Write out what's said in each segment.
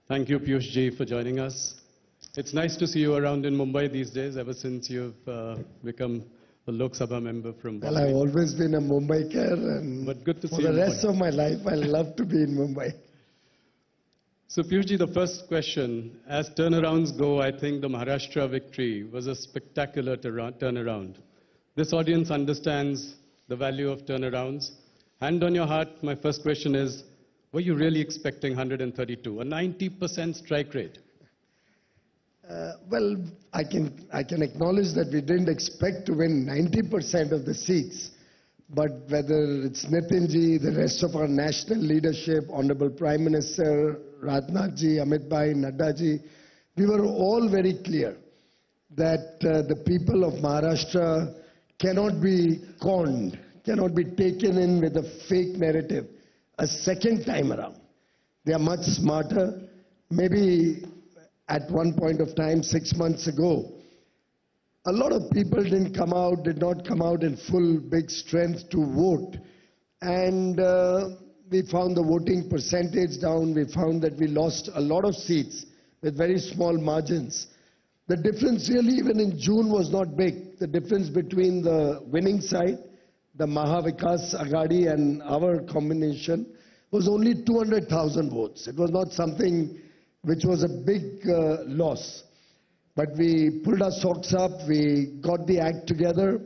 Thank you, Piyush ji, for joining us. It's nice to see you around in Mumbai these days, ever since you've become a Lok Sabha member from Mumbai. Well, I've always been a Mumbaiker, and but good to for see the you rest of my life, I love to be in Mumbai. So, Piyush ji, the first question. As turnarounds go, I think the Maharashtra victory was a spectacular turnaround. This audience understands the value of turnarounds. Hand on your heart, my first question is, were you really expecting 132, a 90% strike rate? Well, I can acknowledge that we didn't expect to win 90% of the seats. But whether it's Nitinji, the rest of our national leadership, Honorable Prime Minister, Rajnathji, Amit Bhai, Naddaji, we were all very clear that the people of Maharashtra cannot be conned, cannot be taken in with a fake narrative a second time around. They are much smarter. Maybe at one point of time, 6 months ago, a lot of people did not come out in full big strength to vote. And we found the voting percentage down. We found that we lost a lot of seats with very small margins. The difference really even in June was not big. The difference between the winning side, the Maha Vikas Aghadi, and our combination was only 200,000 votes. It was not something which was a big loss. But we pulled our socks up, we got the act together,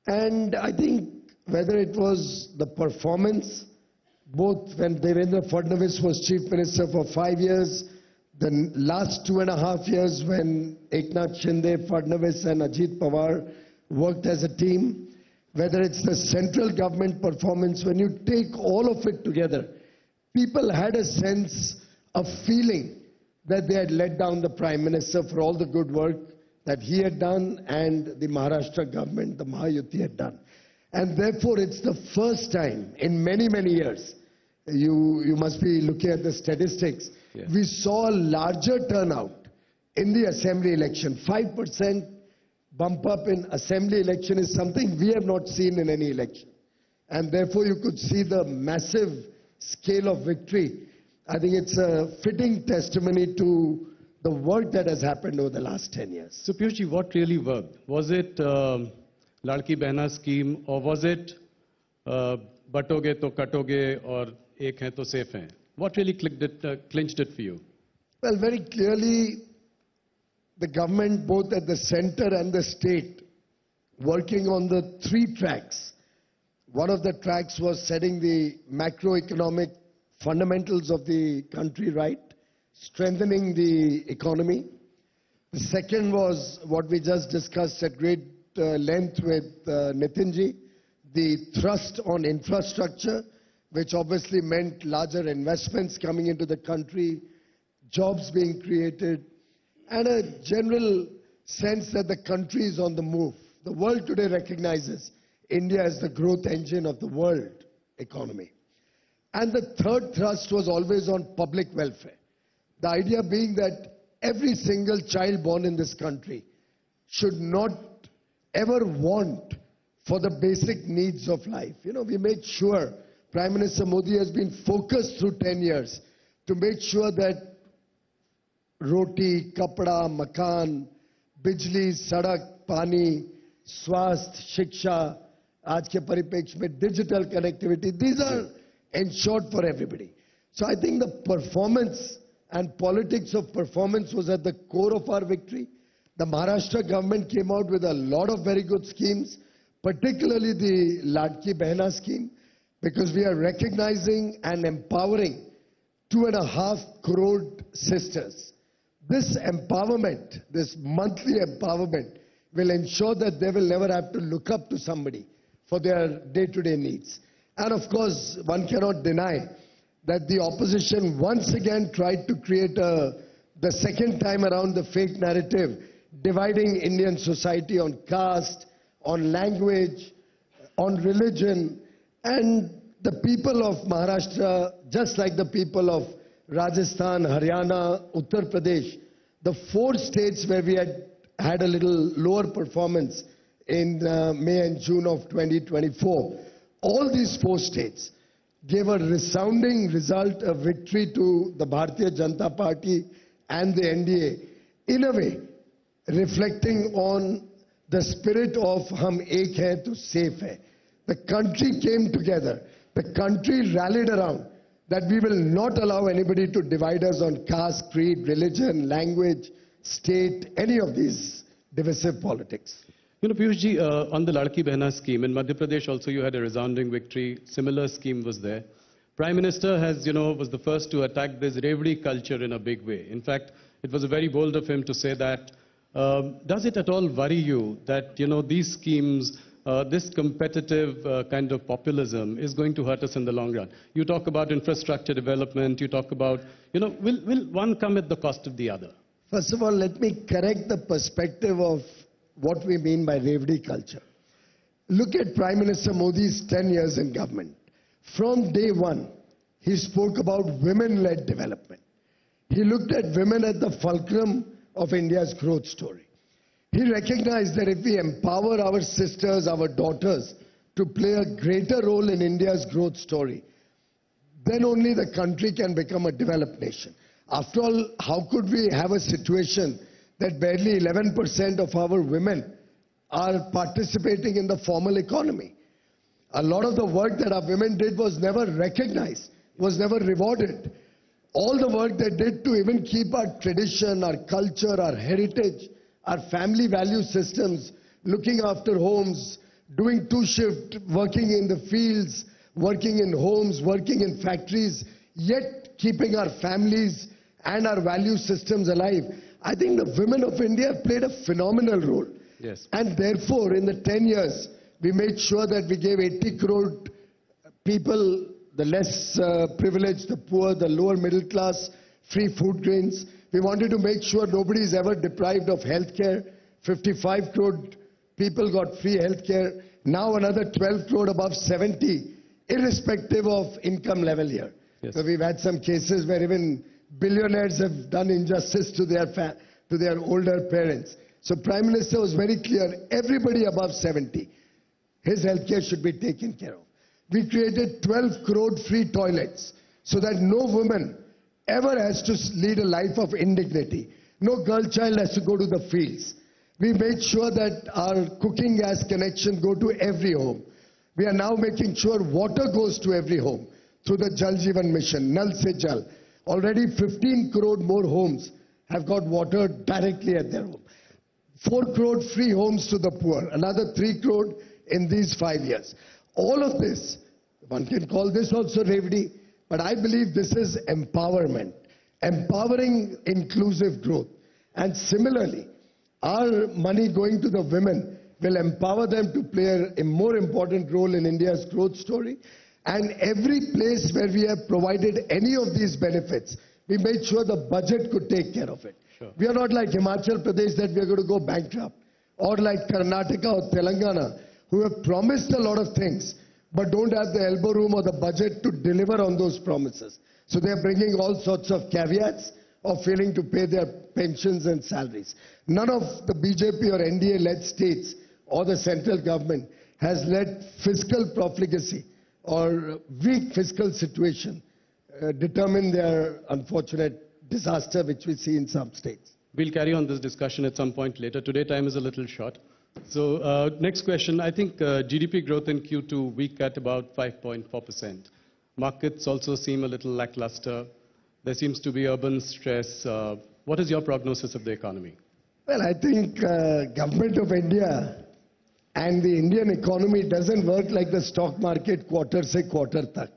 and I think whether it was the performance, both when Devendra Fadnavis was Chief Minister for 5 years, the last 2.5 years when Eknath Shinde, Fadnavis and Ajit Pawar worked as a team, whether it's the central government performance, when you take all of it together, people had a sense of feeling that they had let down the Prime Minister for all the good work that he had done and the Maharashtra government, the Mahayuti, had done. And therefore, it's the first time in many, many years, you must be looking at the statistics, we saw a larger turnout in the assembly election. 5% bump up in assembly election is something we have not seen in any election. And therefore, you could see the massive scale of victory. I think it's a fitting testimony to the work that has happened over the last 10 years. So, Piyush ji, what really worked? Was it Ladki Behna scheme, or was it batoge to katoge or ek hai to safe hai? What really clinched it for you? Well, very clearly, the government, both at the center and the state, working on the 3 tracks. One of the tracks was setting the macroeconomic fundamentals of the country right, strengthening the economy. The second was what we just discussed at great length with Nitinji, the thrust on infrastructure, which obviously meant larger investments coming into the country, jobs being created, and a general sense that the country is on the move. The world today recognizes India as the growth engine of the world economy. And the third thrust was always on public welfare. The idea being that every single child born in this country should not ever want for the basic needs of life. You know, we made sure, Prime Minister Modi has been focused through 10 years to make sure that roti, kapda, makan, bijli, sadak, pani, swasth, shiksha, aaj ke paripeksh mein digital connectivity, these are ensured for everybody. So I think the performance and politics of performance was at the core of our victory. The Maharashtra government came out with a lot of very good schemes, particularly the Ladki Behna scheme, because we are recognizing and empowering 2.5 crore sisters. This empowerment, this monthly empowerment, will ensure that they will never have to look up to somebody for their day-to-day needs. And of course, one cannot deny that the opposition once again tried to create the second time around the fake narrative, dividing Indian society on caste, on language, on religion. And the people of Maharashtra, just like the people of Rajasthan, Haryana, Uttar Pradesh, the 4 states where we had a little lower performance in May and June of 2024, all these 4 states gave a resounding result, a victory to the Bharatiya Janata Party and the NDA, in a way reflecting on the spirit of hum ek hai to safe hai. The country came together. The country rallied around that we will not allow anybody to divide us on caste, creed, religion, language, state, any of these divisive politics. You know, Piyush ji, on the Ladki Behna scheme, in Madhya Pradesh also you had a resounding victory. Similar scheme was there. Prime Minister was the first to attack this Revdi culture in a big way. In fact, it was very bold of him to say that. Does it at all worry you that, these schemes, this competitive kind of populism is going to hurt us in the long run? You talk about infrastructure development, you talk about, will one come at the cost of the other? First of all, let me correct the perspective of what we mean by Revdi culture. Look at Prime Minister Modi's 10 years in government. From day one, he spoke about women-led development. He looked at women at the fulcrum of India's growth story. He recognized that if we empower our sisters, our daughters, to play a greater role in India's growth story, then only the country can become a developed nation. After all, how could we have a situation that barely 11% of our women are participating in the formal economy? A lot of the work that our women did was never recognized, was never rewarded. All the work they did to even keep our tradition, our culture, our heritage, our family value systems, looking after homes, doing two-shift, working in the fields, working in homes, working in factories, yet keeping our families and our value systems alive. I think the women of India played a phenomenal role. Yes. And therefore, in the 10 years, we made sure that we gave 80 crore people, the less privileged, the poor, the lower middle class, free food grains. We wanted to make sure nobody is ever deprived of health care. 55 crore people got free health care. Now another 12 crore above 70, irrespective of income level here. Yes. So we've had some cases where even billionaires have done injustice to their older parents. So Prime Minister was very clear, everybody above 70, his health care should be taken care of. We created 12 crore free toilets so that no woman ever has to lead a life of indignity. No girl child has to go to the fields. We made sure that our cooking gas connection go to every home. We are now making sure water goes to every home through the Jal Jeevan Mission, Nal Se Jal. Already 15 crore more homes have got water directly at their home. 4 crore free homes to the poor, another 3 crore in these 5 years. All of this, one can call this also Revdi, but I believe this is empowerment, empowering inclusive growth. And similarly, our money going to the women will empower them to play a more important role in India's growth story. And every place where we have provided any of these benefits, we made sure the budget could take care of it. Sure. We are not like Himachal Pradesh that we are going to go bankrupt, or like Karnataka or Telangana, who have promised a lot of things, but don't have the elbow room or the budget to deliver on those promises. So they are bringing all sorts of caveats of failing to pay their pensions and salaries. None of the BJP or NDA-led states or the central government has led fiscal profligacy or weak fiscal situation determine their unfortunate disaster which we see in some states. We'll carry on this discussion at some point later. Today time is a little short. So next question. I think GDP growth in Q2 weak at about 5.4%. Markets also seem a little lackluster. There seems to be urban stress. What is your prognosis of the economy? Well, I think government of India and the Indian economy doesn't work like the stock market quarter se quarter tak.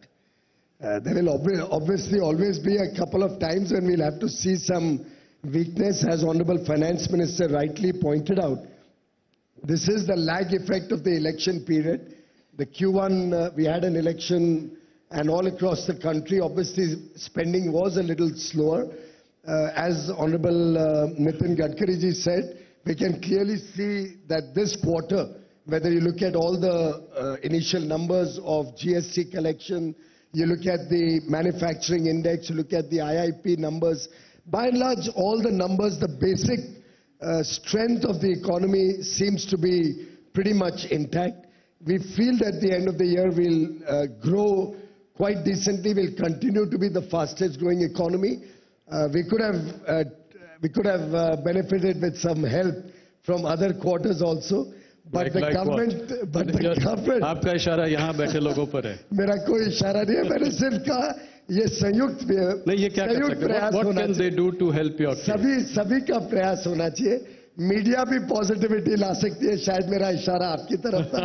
There will obviously always be a couple of times when we'll have to see some weakness, as Honorable Finance Minister rightly pointed out. This is the lag effect of the election period. The Q1, we had an election, and all across the country, obviously, spending was a little slower. As Honorable Nitin Gadkari ji said, we can clearly see that this quarter, whether you look at all the initial numbers of GST collection, you look at the manufacturing index, you look at the IIP numbers, by and large, all the numbers, the basic strength of the economy seems to be pretty much intact. We feel that at the end of the year we'll grow quite decently, will continue to be the fastest growing economy. We could have benefited with some help from other quarters also. But the government, आपका इशारा यहाँ बैठे लोगों पर है. मेरा कोई इशारा नहीं है, मैंने सिर्फ कहा ये संयुक्त प्रयास What can they do to help your case? सभी का प्रयास होना चाहिए. मीडिया भी पॉजिटिविटी ला सकती है, शायद मेरा इशारा आपकी तरफ था.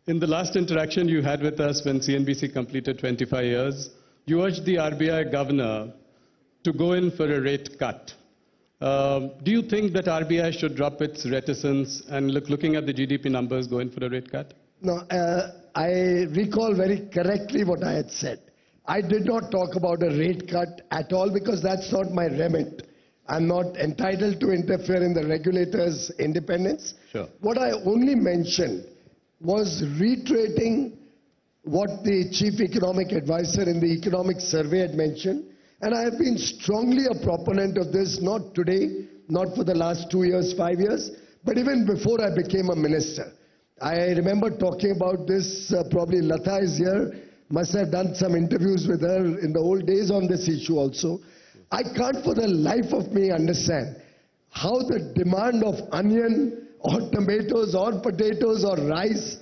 In the last interaction you had with us when CNBC completed 25 years, you urged the RBI governor to go in for a rate cut. Do you think that RBI should drop its reticence and looking at the GDP numbers, go in for a rate cut? No, I recall very correctly what I had said. I did not talk about a rate cut at all because that's not my remit. I'm not entitled to interfere in the regulator's independence. Sure. What I only mentioned was reiterating what the chief economic advisor in the economic survey had mentioned. And I have been strongly a proponent of this, not today, not for the last 2 years, 5 years, but even before I became a minister. I remember talking about this, probably Lata is here, must have done some interviews with her in the old days on this issue also. I can't for the life of me understand how the demand of onion or tomatoes or potatoes or rice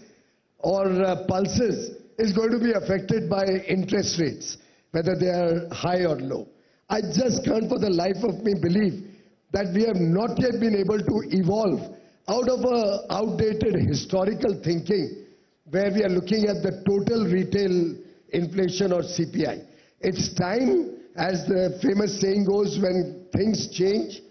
or pulses is going to be affected by interest rates, whether they are high or low. I just can't for the life of me believe that we have not yet been able to evolve out of a outdated historical thinking where we are looking at the total retail inflation or CPI. It's time, as the famous saying goes, when things change,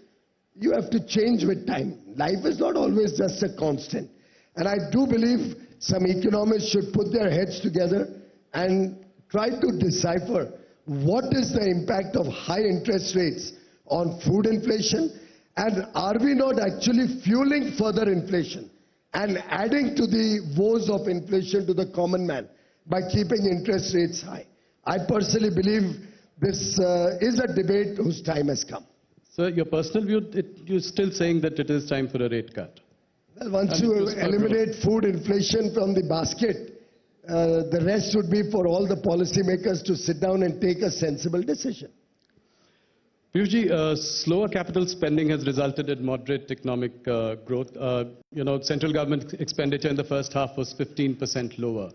you have to change with time. Life is not always just a constant. And I do believe some economists should put their heads together and try to decipher what is the impact of high interest rates on food inflation, and are we not actually fueling further inflation and adding to the woes of inflation to the common man by keeping interest rates high. I personally believe this is a debate whose time has come. Sir, your personal view, you're still saying that it is time for a rate cut? Well, once you eliminate food inflation from the basket, the rest would be for all the policymakers to sit down and take a sensible decision. Piyush, slower capital spending has resulted in moderate economic growth. Central government expenditure in the first half was 15% lower.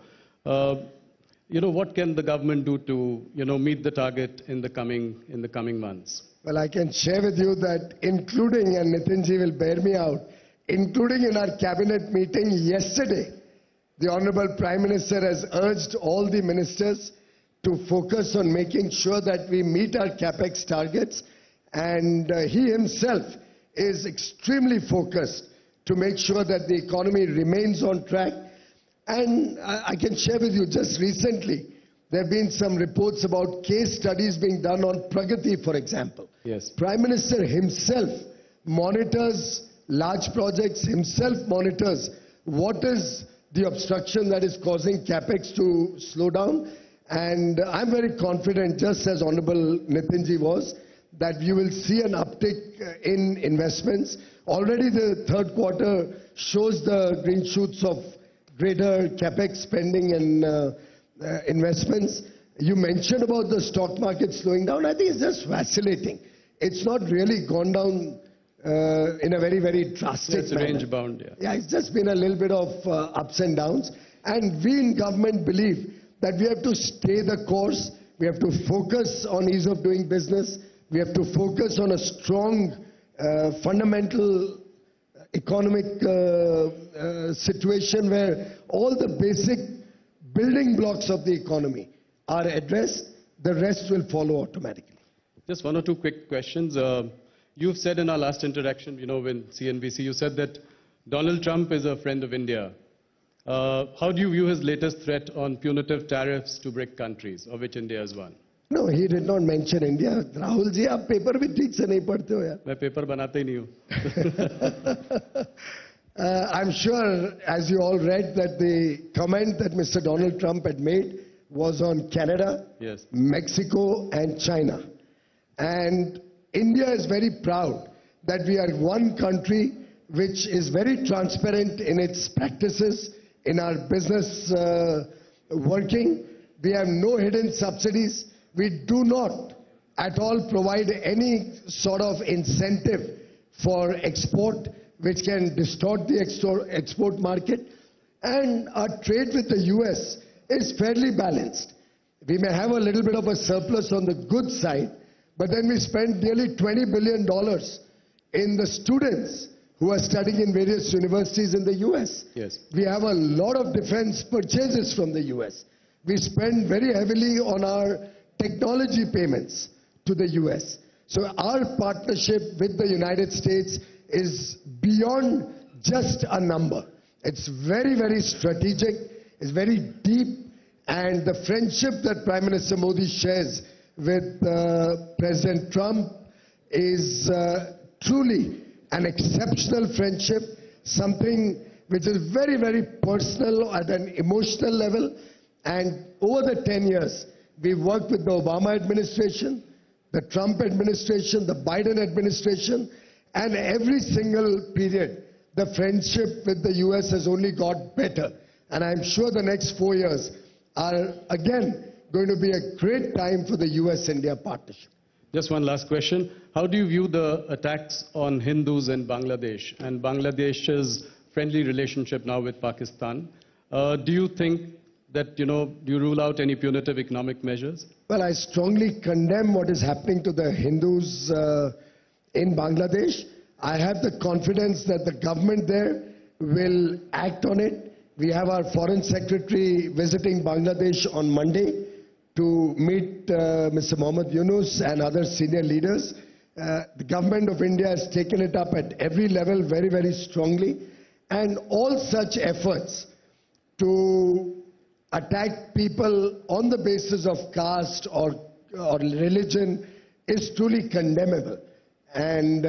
What can the government do to, meet the target in the coming months? Well, I can share with you that including, and Nitinji will bear me out, including in our cabinet meeting yesterday, the Honorable Prime Minister has urged all the ministers to focus on making sure that we meet our capex targets, and he himself is extremely focused to make sure that the economy remains on track. And I can share with you, just recently, there have been some reports about case studies being done on Pragati, for example. Yes. Prime Minister himself monitors large projects, himself monitors what is the obstruction that is causing capex to slow down. And I'm very confident, just as Honorable Nitinji was, that you will see an uptick in investments. Already the third quarter shows the green shoots of greater capex spending and investments. You mentioned about the stock market slowing down. I think it's just vacillating. It's not really gone down in a very, very drastic manner. Range bound, yeah. Yeah, it's just been a little bit of ups and downs. And we in government believe that we have to stay the course. We have to focus on ease of doing business. We have to focus on a strong fundamental economic situation where all the basic building blocks of the economy are addressed. The rest will follow automatically. Just one or two quick questions. You've said in our last interaction, when CNBC, you said that Donald Trump is a friend of India. How do you view his latest threat on punitive tariffs to BRIC countries, of which India is one? No, he did not mention India. Rahul ji, आप paper भी ठीक से नहीं पढ़ते हो यार. मैं paper बनाता ही नहीं हूँ. I'm sure, as you all read, that the comment that Mr. Donald Trump had made was on Canada, yes, Mexico, and China. And India is very proud that we are one country which is very transparent in its practices, in our business working. We have no hidden subsidies. We do not at all provide any sort of incentive for export, which can distort the export market. And our trade with the US is fairly balanced. We may have a little bit of a surplus on the goods side, but then we spend nearly $20 billion in the students who are studying in various universities in the US. Yes. We have a lot of defense purchases from the US. We spend very heavily on our technology payments to the US. So our partnership with the United States is beyond just a number. It's very, very strategic, it's very deep, and the friendship that Prime Minister Modi shares with President Trump is truly an exceptional friendship, something which is very, very personal at an emotional level. And over the 10 years, we've worked with the Obama administration, the Trump administration, the Biden administration, and every single period, the friendship with the US has only got better. And I'm sure the next 4 years are again going to be a great time for the US-India partnership. Just one last question. How do you view the attacks on Hindus in Bangladesh and Bangladesh's friendly relationship now with Pakistan? Do you think that, do you rule out any punitive economic measures? Well, I strongly condemn what is happening to the Hindus in Bangladesh. I have the confidence that the government there will act on it. We have our Foreign Secretary visiting Bangladesh on Monday to meet Mr. Mohammad Yunus and other senior leaders. The government of India has taken it up at every level very, very strongly. And all such efforts to attack people on the basis of caste or religion is truly condemnable. And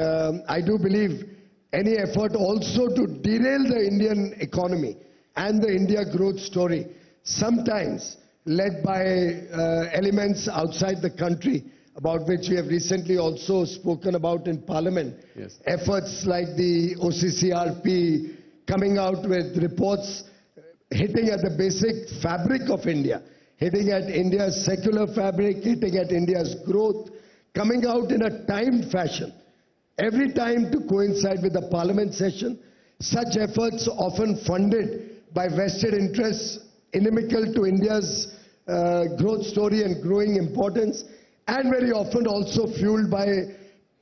I do believe any effort also to derail the Indian economy and the India growth story, sometimes led by elements outside the country, about which we have recently also spoken about in Parliament. Yes. Efforts like the OCCRP coming out with reports hitting at the basic fabric of India, hitting at India's secular fabric, hitting at India's growth, coming out in a timed fashion, every time to coincide with the Parliament session. Such efforts often funded by vested interests inimical to India's growth story and growing importance, and very often also fueled by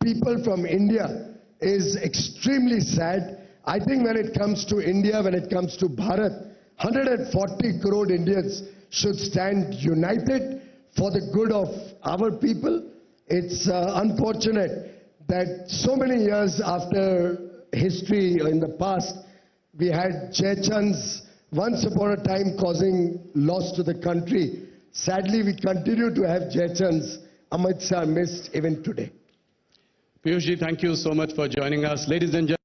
people from India, is extremely sad. I think when it comes to India, when it comes to Bharat, 140 crore Indians should stand united for the good of our people. It's unfortunate that so many years after history in the past, we had Jaychands once upon a time causing loss to the country. Sadly, we continue to have Jaychands amidst our midst even today. Piyush ji, thank you so much for joining us. Ladies and gentlemen,